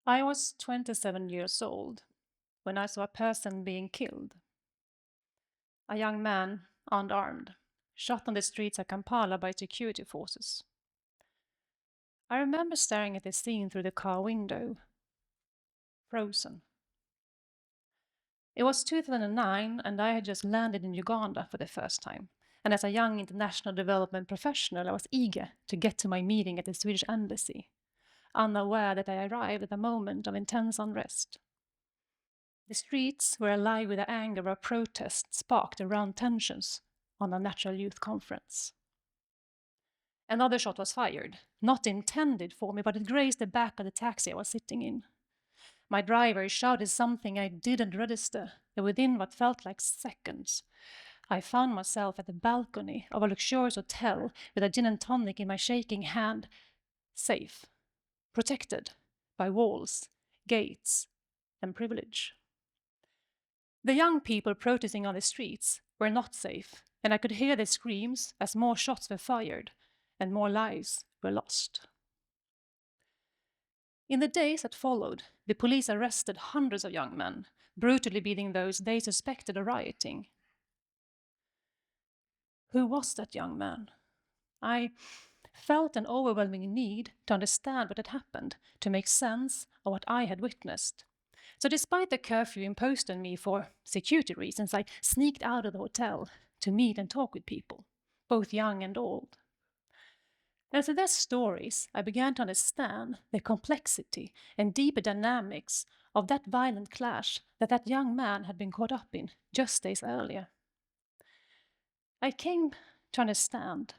I was 27 years old when I saw a person being killed. A young man, unarmed, shot on the streets of Kampala by security forces. I remember staring at the scene through the car window, frozen. It was 2009 and I had just landed in Uganda for the first time. And as a young international development professional, I was eager to get to my meeting at the Swedish embassy, unaware that I arrived at a moment of intense unrest. The streets were alive with the anger of protests sparked around tensions on a natural youth conference. Another shot was fired, not intended for me, but it grazed the back of the taxi I was sitting in. My driver shouted something I didn't register, and within what felt like seconds, I found myself at the balcony of a luxurious hotel with a gin and tonic in my shaking hand, safe, protected by walls, gates, and privilege. The young people protesting on the streets were not safe, and I could hear their screams as more shots were fired and more lives were lost. In the days that followed, the police arrested hundreds of young men, brutally beating those they suspected of rioting. Who was that young man? I felt an overwhelming need to understand what had happened, to make sense of what I had witnessed. So despite the curfew imposed on me for security reasons, I sneaked out of the hotel to meet and talk with people, both young and old. And through their stories, I began to understand the complexity and deeper dynamics of that violent clash that young man had been caught up in just days earlier. I came to understand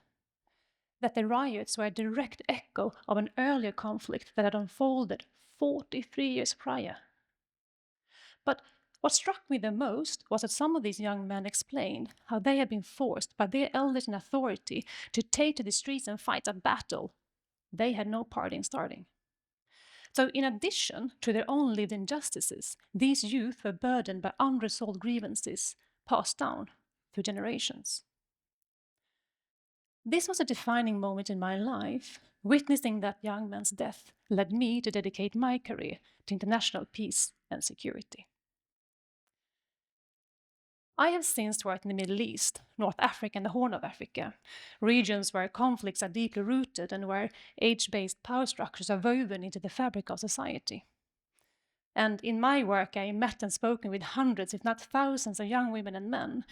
that the riots were a direct echo of an earlier conflict that had unfolded 43 years prior. But what struck me the most was that some of these young men explained how they had been forced by their elders in authority to take to the streets and fight a battle they had no part in starting. So in addition to their own lived injustices, these youth were burdened by unresolved grievances passed down through generations. This was a defining moment in my life. Witnessing that young man's death led me to dedicate my career to international peace and security. I have since worked in the Middle East, North Africa and the Horn of Africa, regions where conflicts are deeply rooted and where age-based power structures are woven into the fabric of society. And in my work, I met and spoken with hundreds, if not thousands, of young women and men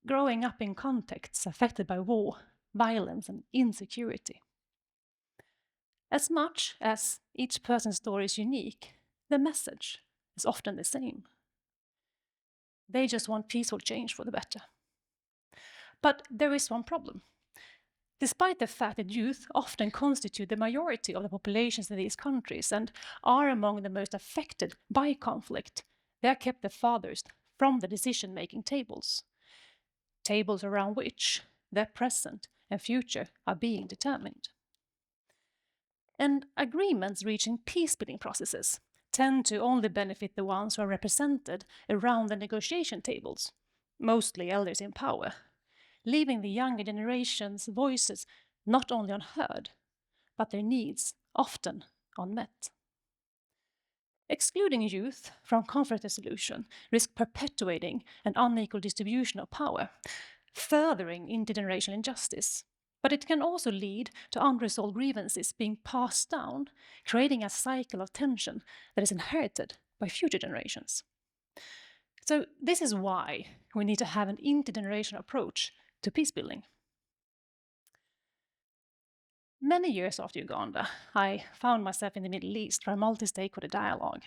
growing up in contexts affected by war, violence, and insecurity. As much as each person's story is unique, the message is often the same. They just want peaceful change for the better. But there is one problem. Despite the fact that youth often constitute the majority of the populations in these countries and are among the most affected by conflict, they are kept the farthest from the decision-making tables around which their present and future are being determined. And agreements reached in peace-building processes tend to only benefit the ones who are represented around the negotiation tables, mostly elders in power, leaving the younger generation's voices not only unheard, but their needs often unmet. Excluding youth from conflict resolution risks perpetuating an unequal distribution of power, furthering intergenerational injustice. But it can also lead to unresolved grievances being passed down, creating a cycle of tension that is inherited by future generations. So this is why we need to have an intergenerational approach to peacebuilding. Many years after Uganda, I found myself in the Middle East for a multi-stakeholder dialogue.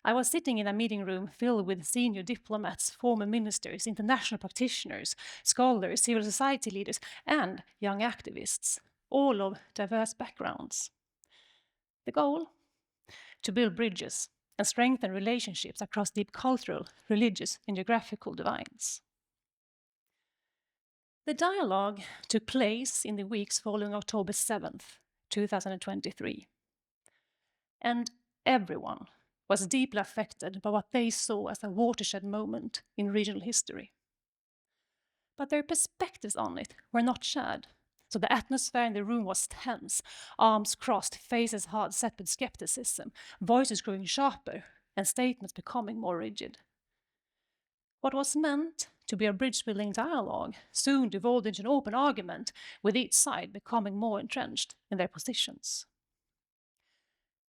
I was sitting in a meeting room filled with senior diplomats, former ministers, international practitioners, scholars, civil society leaders, and young activists, all of diverse backgrounds. The goal? To build bridges and strengthen relationships across deep cultural, religious, and geographical divides. The dialogue took place in the weeks following October 7th, 2023. And everyone was deeply affected by what they saw as a watershed moment in regional history. but their perspectives on it were not shared. So the atmosphere in the room was tense, arms crossed, faces hard set with skepticism, voices growing sharper, and statements becoming more rigid. What was meant to be a bridge-building dialogue soon devolved into an open argument, with each side becoming more entrenched in their positions.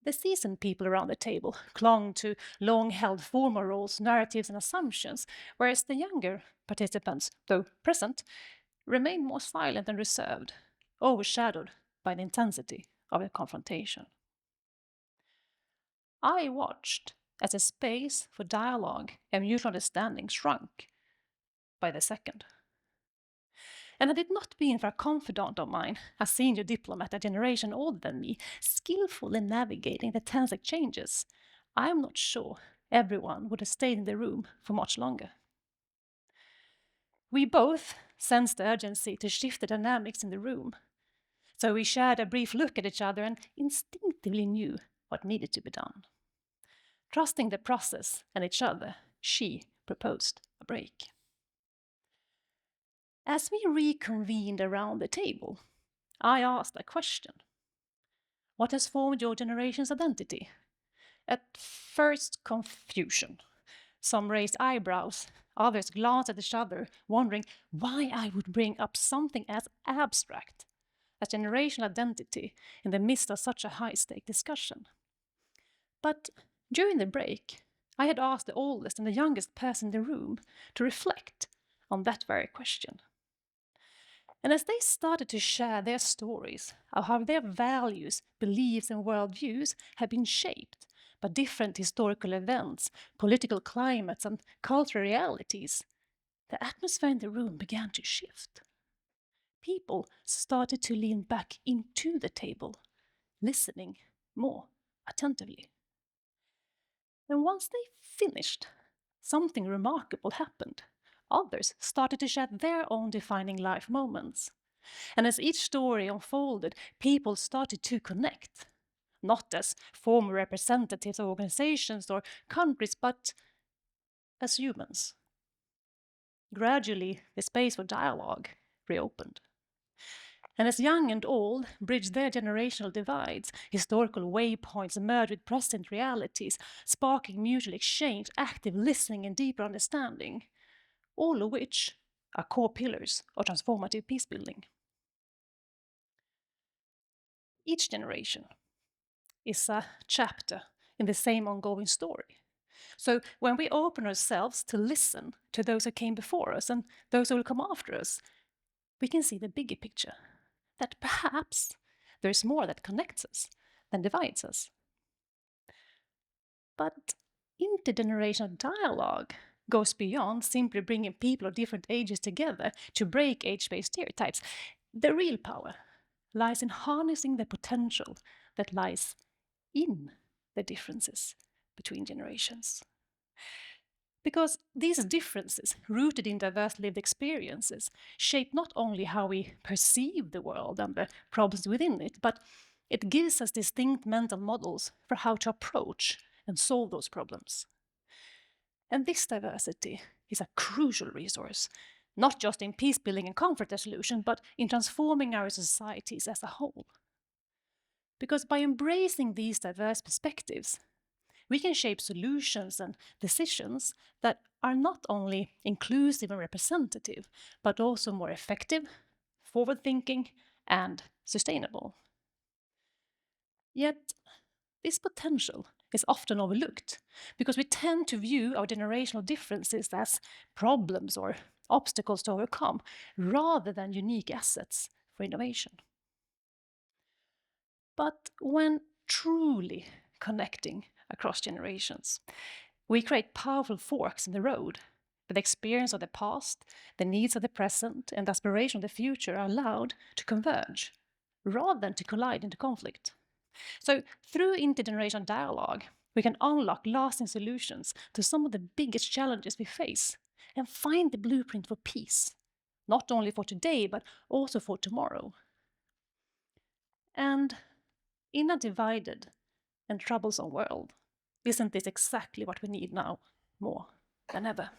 The seasoned people around the table clung to long-held formal roles, narratives, and assumptions, whereas the younger participants, though present, remained more silent and reserved, overshadowed by the intensity of the confrontation. I watched as the space for dialogue and mutual understanding shrunk by the second. And had it not been for a confidant of mine, a senior diplomat a generation older than me, skillfully navigating the tense exchanges, I am not sure everyone would have stayed in the room for much longer. We both sensed the urgency to shift the dynamics in the room, so we shared a brief look at each other and instinctively knew what needed to be done. Trusting the process and each other, she proposed a break. As we reconvened around the table, I asked a question. What has formed your generation's identity? At first, confusion. Some raised eyebrows, others glanced at each other, wondering why I would bring up something as abstract as generational identity in the midst of such a high-stake discussion. But during the break, I had asked the oldest and the youngest person in the room to reflect on that very question. And as they started to share their stories of how their values, beliefs, and worldviews have been shaped by different historical events, political climates, and cultural realities, the atmosphere in the room began to shift. People started to lean back into the table, listening more attentively. And once they finished, something remarkable happened. Others started to share their own defining life moments. And as each story unfolded, people started to connect, not as former representatives of organizations or countries, but as humans. Gradually, the space for dialogue reopened. And as young and old bridged their generational divides, historical waypoints emerged with present realities, sparking mutual exchange, active listening, and deeper understanding, all of which are core pillars of transformative peacebuilding. Each generation is a chapter in the same ongoing story. So when we open ourselves to listen to those who came before us and those who will come after us, we can see the bigger picture, that perhaps there's more that connects us than divides us. But intergenerational dialogue goes beyond simply bringing people of different ages together to break age-based stereotypes. The real power lies in harnessing the potential that lies in the differences between generations. Because these differences, rooted in diverse lived experiences, shape not only how we perceive the world and the problems within it, but it gives us distinct mental models for how to approach and solve those problems. And this diversity is a crucial resource, not just in peace building and conflict resolution, but in transforming our societies as a whole. Because by embracing these diverse perspectives, we can shape solutions and decisions that are not only inclusive and representative, but also more effective, forward-thinking, and sustainable. Yet, this potential is often overlooked because we tend to view our generational differences as problems or obstacles to overcome, rather than unique assets for innovation. But when truly connecting across generations, we create powerful forks in the road, where the experience of the past, the needs of the present, and the aspiration of the future are allowed to converge, rather than to collide into conflict. So through intergenerational dialogue, we can unlock lasting solutions to some of the biggest challenges we face and find the blueprint for peace, not only for today, but also for tomorrow. And in a divided and troublesome world, isn't this exactly what we need now more than ever?